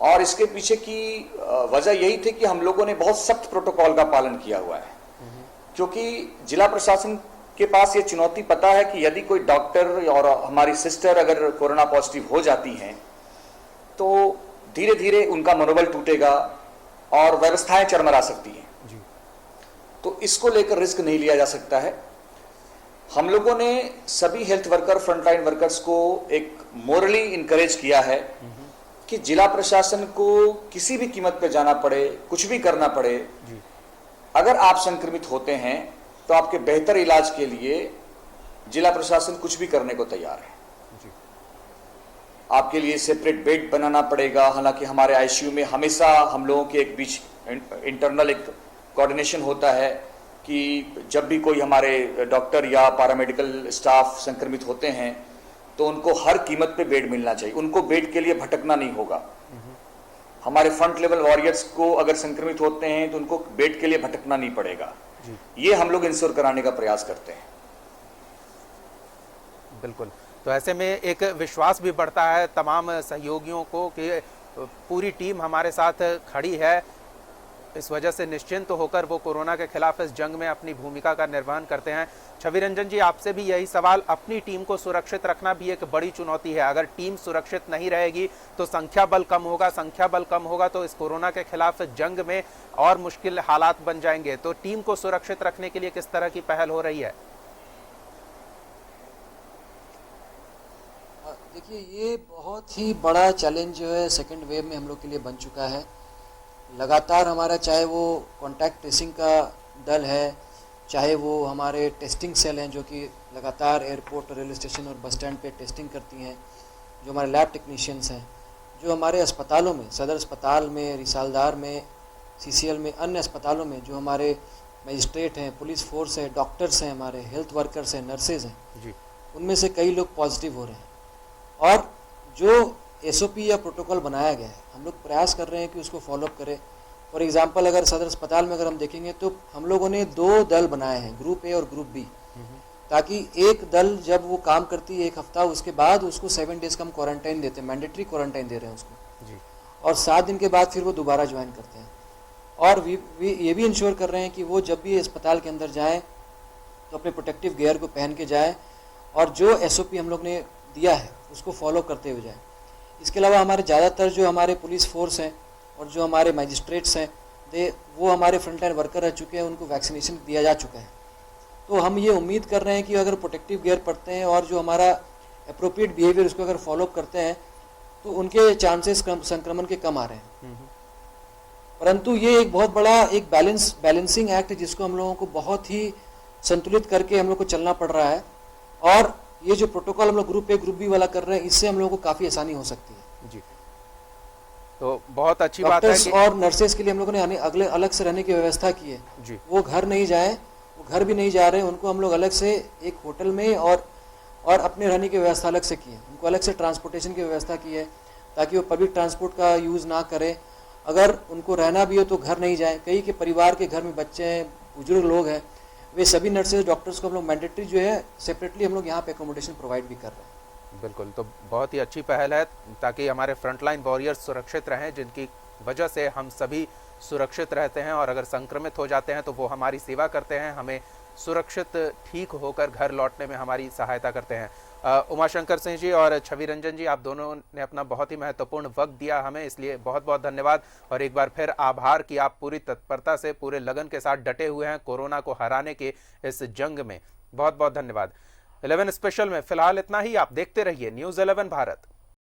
और इसके पीछे की वजह यही थी कि हम लोगों ने बहुत सख्त प्रोटोकॉल का पालन किया हुआ है, क्योंकि जिला प्रशासन के पास ये चुनौती पता है कि यदि कोई डॉक्टर और हमारी सिस्टर अगर कोरोना पॉजिटिव हो जाती हैं तो धीरे धीरे उनका मनोबल टूटेगा और व्यवस्थाएं चरमरा सकती हैं। तो इसको लेकर रिस्क नहीं लिया जा सकता है। हम लोगों ने सभी हेल्थ वर्कर, फ्रंटलाइन वर्कर्स को एक मोरली इनकरेज किया है कि जिला प्रशासन को किसी भी कीमत पे जाना पड़े, कुछ भी करना पड़े, अगर आप संक्रमित होते हैं तो आपके बेहतर इलाज के लिए जिला प्रशासन कुछ भी करने को तैयार है। आपके लिए सेपरेट बेड बनाना पड़ेगा। हालांकि हमारे आईसीयू में हमेशा हम लोगों के एक बीच इंटरनल एक कोऑर्डिनेशन होता है कि जब भी कोई हमारे डॉक्टर या पैरामेडिकल स्टाफ संक्रमित होते हैं तो उनको हर कीमत पे बेड मिलना चाहिए, उनको बेड के लिए भटकना नहीं होगा। हमारे फ्रंट लेवल वॉरियर्स को अगर संक्रमित होते हैं तो उनको बेड के लिए भटकना नहीं पड़ेगा। ये हम लोग इंश्योर कराने का प्रयास करते हैं। बिल्कुल, तो ऐसे में एक विश्वास भी बढ़ता है तमाम सहयोगियों को कि पूरी टीम हमारे साथ खड़ी है। इस वजह से निश्चिंत होकर वो कोरोना के खिलाफ इस जंग में अपनी भूमिका का निर्वहन करते हैं। छवि रंजन जी, आपसे भी यही सवाल, अपनी टीम को सुरक्षित रखना भी एक बड़ी चुनौती है। अगर टीम सुरक्षित नहीं रहेगी तो संख्या बल कम होगा, संख्या बल कम होगा तो इस कोरोना के खिलाफ जंग में और मुश्किल हालात बन जाएंगे। तो टीम को सुरक्षित रखने के लिए किस तरह की पहल हो रही है? देखिए, ये बहुत ही बड़ा चैलेंज जो है सेकेंड वेव में हम लोग के लिए बन चुका है। लगातार हमारा, चाहे वो कॉन्टैक्ट ट्रेसिंग का दल है, चाहे वो हमारे टेस्टिंग सेल हैं जो कि लगातार एयरपोर्ट, रेलवे स्टेशन और बस स्टैंड पे टेस्टिंग करती हैं, जो हमारे लैब टेक्नीशियंस हैं, जो हमारे अस्पतालों में, सदर अस्पताल में, रिसालदार में, सीसीएल में, अन्य अस्पतालों में जो हमारे मजिस्ट्रेट हैं, पुलिस फोर्स है, डॉक्टर्स हैं, हमारे हेल्थ वर्कर्स हैं, नर्सेज हैं जी, उनमें से कई लोग पॉजिटिव हो रहे हैं। और जो एसओपी या प्रोटोकॉल बनाया गया है, हम लोग प्रयास कर रहे हैं कि उसको फॉलोअप करें। फॉर एग्जांपल, अगर सदर अस्पताल में अगर हम देखेंगे तो हम लोगों ने 2 दल बनाए हैं, ग्रुप ए और ग्रुप बी, ताकि एक दल जब वो काम करती है 1 हफ्ता, उसके बाद उसको 7 डेज का हम क्वारंटाइन देते हैं, मैंडेटरी क्वारंटाइन दे रहे हैं उसको जी। और 7 दिन के बाद फिर वो दोबारा ज्वाइन करते हैं। और ये भी इंश्योर कर रहे हैं कि वो जब भी अस्पताल के अंदर जाएँ तो अपने प्रोटेक्टिव गियर को पहन के जाएँ और जो एसओपी हम लोग ने दिया है उसको फॉलो करते हुए जाएँ। इसके अलावा हमारे ज़्यादातर जो हमारे पुलिस फोर्स हैं और जो हमारे मजिस्ट्रेट्स हैं, वो हमारे फ्रंटलाइन वर्कर रह चुके हैं, उनको वैक्सीनेशन दिया जा चुका है। तो हम ये उम्मीद कर रहे हैं कि अगर प्रोटेक्टिव गियर पड़ते हैं और जो हमारा अप्रोप्रिएट बिहेवियर उसको अगर फॉलो करते हैं तो उनके चांसेस संक्रमण के कम आ रहे हैं। परंतु ये एक बहुत बड़ा एक बैलेंसिंग एक्ट है जिसको हम लोगों को बहुत ही संतुलित करके हम लोग को चलना पड़ रहा है। और ये जो प्रोटोकॉल हम लोग ग्रुप ए ग्रुप बी वाला कर रहे हैं, इससे हम लोगों को काफ़ी आसानी हो सकती है जी। तो बहुत अच्छी बात है कि और नर्सेज के लिए हम लोगों ने अगले अलग से रहने की व्यवस्था की है जी। वो घर नहीं जाए, वो घर भी नहीं जा रहे हैं, उनको हम लोग अलग से एक होटल में और अपने रहने की व्यवस्था अलग से की है। उनको अलग से ट्रांसपोर्टेशन की व्यवस्था की है ताकि वो पब्लिक ट्रांसपोर्ट का यूज़ ना करें। अगर उनको रहना भी हो तो घर नहीं जाए। कई के परिवार के घर में बच्चे हैं, बुजुर्ग लोग हैं, वे सभी नर्सेज डॉक्टर्स को हम लोग मैंडेटरी जो है सेपरेटली हम लोग यहाँ पे एकोमोडेशन प्रोवाइड भी कर रहे हैं। बिल्कुल, तो बहुत ही अच्छी पहल है ताकि हमारे फ्रंटलाइन वॉरियर्स सुरक्षित रहें, जिनकी वजह से हम सभी सुरक्षित रहते हैं। और अगर संक्रमित हो जाते हैं तो वो हमारी सेवा करते हैं, हमें सुरक्षित ठीक होकर घर लौटने में हमारी सहायता करते हैं। उमाशंकर सिंह जी और छवि रंजन जी, आप दोनों ने अपना बहुत ही महत्वपूर्ण वक्त दिया हमें, इसलिए बहुत बहुत धन्यवाद। और एक बार फिर आभार कि आप पूरी तत्परता से, पूरे लगन के साथ डटे हुए हैं कोरोना को हराने के इस जंग में। बहुत बहुत धन्यवाद। 11 स्पेशल में फिलहाल इतना ही। आप देखते रहिए न्यूज़ 11 भारत।